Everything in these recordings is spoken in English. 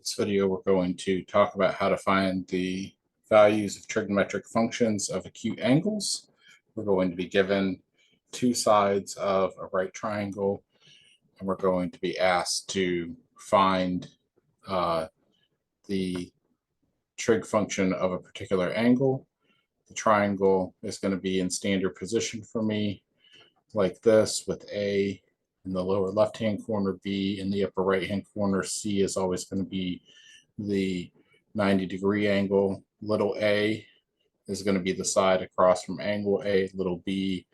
This video, we're going to talk about how to find the values of trigonometric functions of acute angles. We're going to be given two sides of a right triangle, and we're going to be asked to find the trig function of a particular angle. The triangle is going to be in standard position for me, like this, with A in the lower left-hand corner, B in the upper right-hand corner. C is always going to be the 90-degree angle. Little a is going to be the side across from angle A. Little b,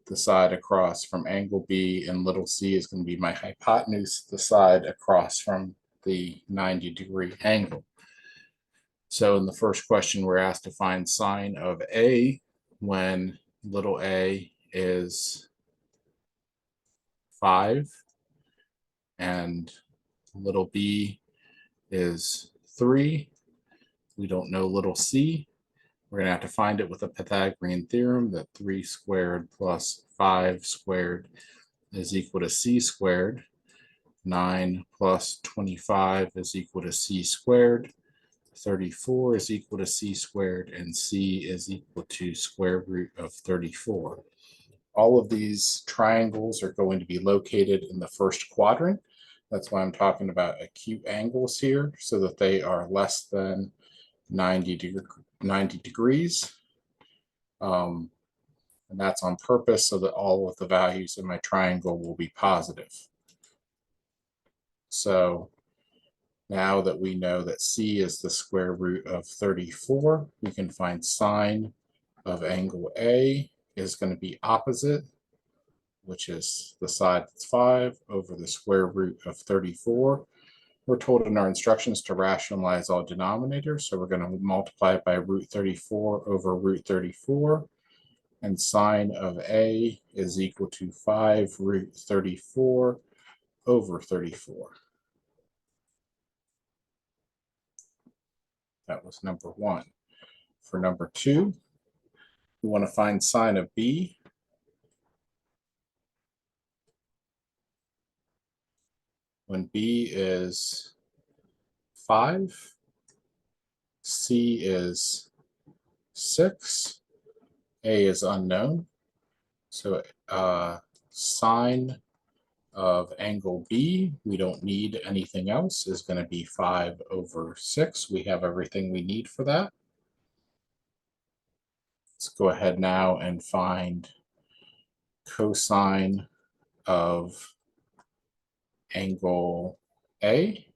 the side across from angle B. And little c is going to be my hypotenuse, the side across from the 90-degree angle. So in the first question, we're asked to find sine of A when little a is 5 and little b is 3. We don't know little c. We're going to have to find it with a Pythagorean theorem that 3 squared plus 5 squared is equal to c squared. 9 plus 25 is equal to c squared. 34 is equal to c squared, and c is equal to square root of 34. All of these triangles are going to be located in the first quadrant. That's why I'm talking about acute angles here, so that they are less than 90 degrees. And that's on purpose so that all of the values in my triangle will be positive. So now that we know that c is the square root of 34, we can find sine of angle A is going to be opposite, which is the side that's 5 over the square root of 34. We're told in our instructions to rationalize all denominators, so we're going to multiply it by root 34 over root 34, and sine of A is equal to 5 root 34 over 34. That was number 1. For number 2, we want to find sine of B. When B is 5, C is 6, A is unknown. So sine of angle B, we don't need anything else, is going to be 5 over 6. We have everything we need for that. Let's go ahead now and find cosine of angle A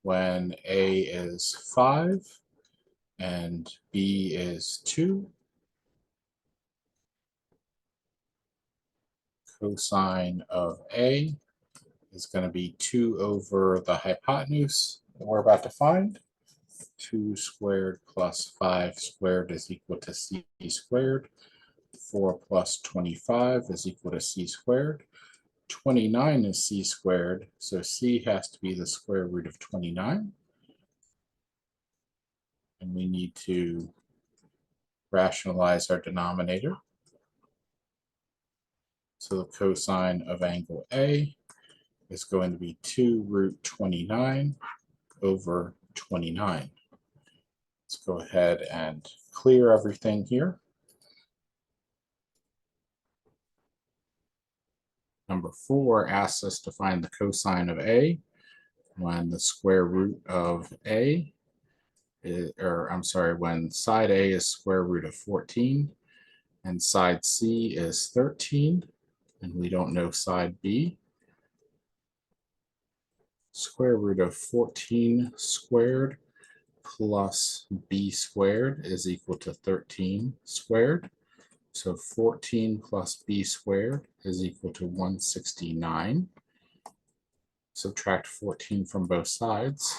when A is 5 and B is 2. Cosine of A is going to be 2 over the hypotenuse that we're about to find. 2 squared plus 5 squared is equal to c squared. 4 plus 25 is equal to c squared. 29 is c squared, so c has to be the square root of 29. And we need to rationalize our denominator. So the cosine of angle A is going to be 2 root 29 over 29. Let's go ahead and clear everything here. Number 4 asks us to find the cosine of A when the square root of A, when side A is square root of 14 and side C is 13, and we don't know side B. Square root of 14 squared plus B squared is equal to 13 squared. So 14 plus b squared is equal to 169. Subtract 14 from both sides.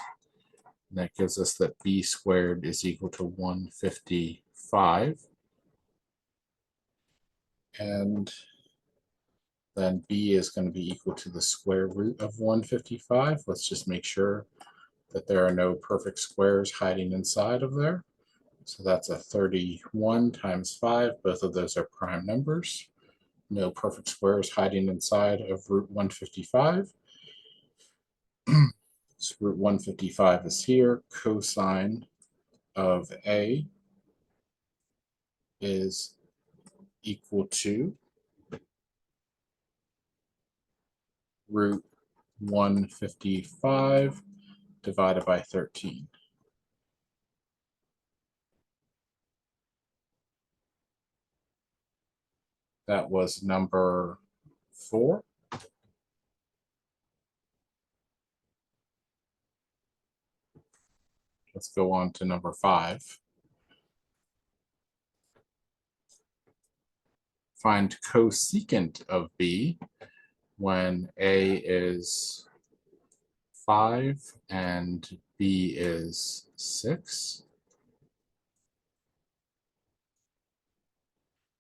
And that gives us that b squared is equal to 155. And then b is going to be equal to the square root of 155. Let's just make sure that there are no perfect squares hiding inside of there. So that's a 31 times 5. Both of those are prime numbers. No perfect squares hiding inside of root 155. So root 155 is here. Cosine of A is equal to root 155 divided by 13. That was number 4. Let's go on to number 5. Find cosecant of B when A is 5 and B is 6.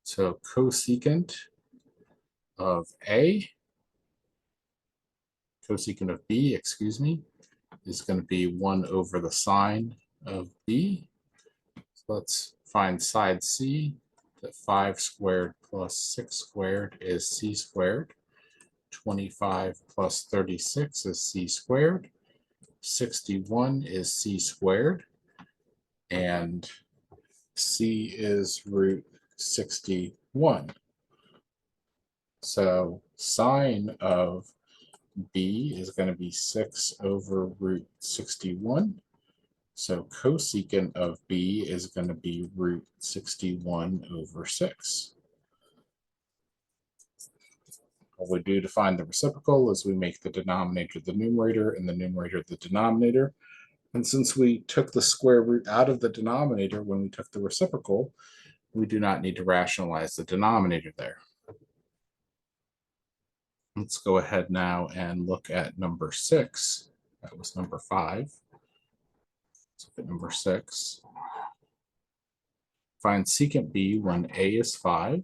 So cosecant of B, excuse me, is going to be 1 over the sine of B. So let's find side C. That 5 squared plus 6 squared is C squared. 25 plus 36 is C squared. 61 is C squared. And C is root 61. So sine of B is going to be 6 over root 61. So cosecant of B is going to be root 61 over 6. What we do to find the reciprocal is we make the denominator the numerator and the numerator the denominator. And since we took the square root out of the denominator when we took the reciprocal, we do not need to rationalize the denominator there. Let's go ahead now and look at number 6. That was number 5. Let's look at number 6. Find secant B when A is 5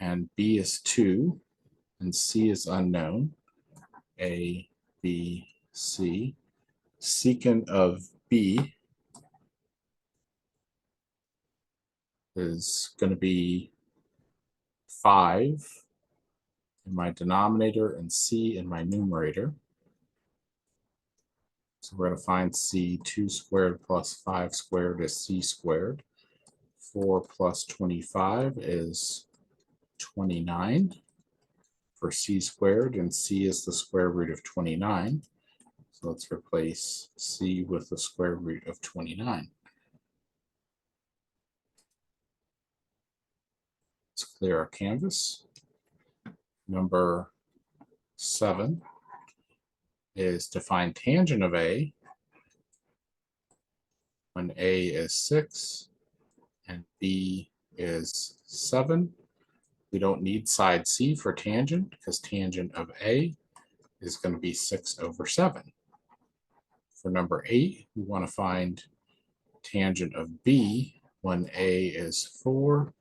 and B is 2 and C is unknown. A, B, C. Secant of B is going to be 5 in my denominator and C in my numerator. So we're going to find C. 2 squared plus 5 squared is C squared. 4 plus 25 is 29 for C squared, and C is the square root of 29. So let's replace C with the square root of 29. Let's clear our canvas. Number 7 is to find tangent of A when A is 6 and B is 7. We don't need side C for tangent because tangent of A is going to be 6 over 7. For number 8, we want to find tangent of B when A is 4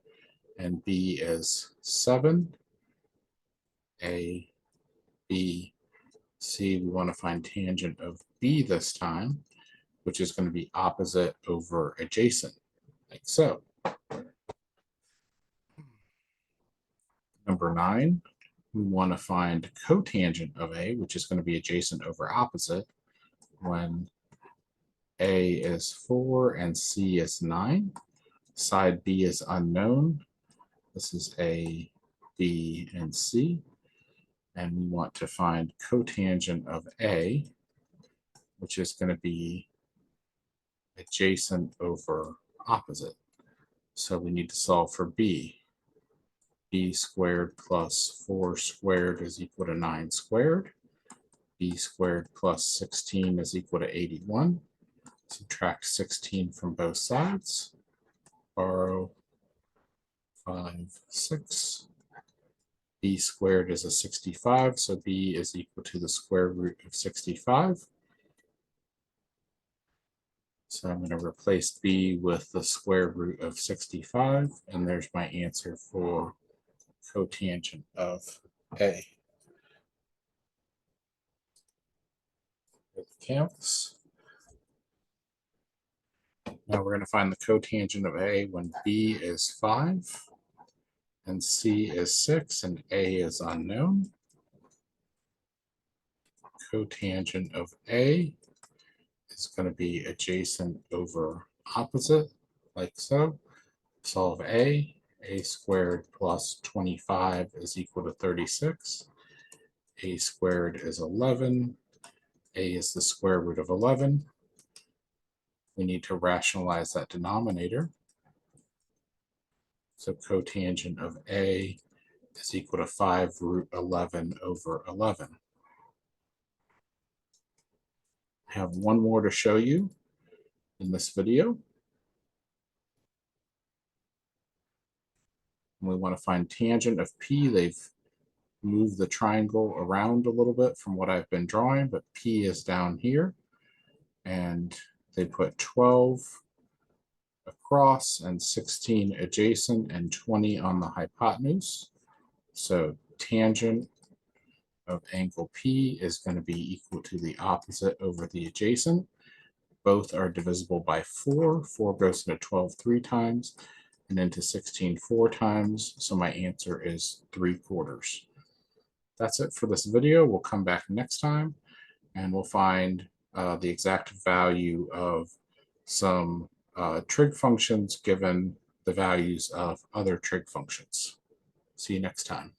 and B is 7. A, B, C, we want to find tangent of B this time, which is going to be opposite over adjacent, like so. Number 9, we want to find cotangent of A, which is going to be adjacent over opposite, when A is 4 and C is 9. Side B is unknown. This is A, B, and C. And we want to find cotangent of A, which is going to be adjacent over opposite. So we need to solve for B. B squared plus 4 squared is equal to 9 squared. B squared plus 16 is equal to 81. Subtract 16 from both sides. Borrow 5, 6. B squared is a 65, so B is equal to the square root of 65. So I'm going to replace B with the square root of 65, and there's my answer for cotangent of A. Canvas. Now we're going to find the cotangent of A when B is 5 and C is 6 and A is unknown. cotangent of A is going to be adjacent over opposite, like so. Solve A. A squared plus 25 is equal to 36. A squared is 11. A is the square root of 11. We need to rationalize that denominator. So cotangent of A is equal to 5 root 11 over 11. I have one more to show you in this video. We want to find tangent of P. They've moved the triangle around a little bit from what I've been drawing, but P is down here. And they put 12 across and 16 adjacent and 20 on the hypotenuse. So tangent of angle P is going to be equal to the opposite over the adjacent. Both are divisible by 4. 4 goes into 12 3 times and into 16 4 times. So my answer is 3/4. That's it for this video. We'll come back next time and we'll find the exact value of some trig functions given the values of other trig functions. See you next time.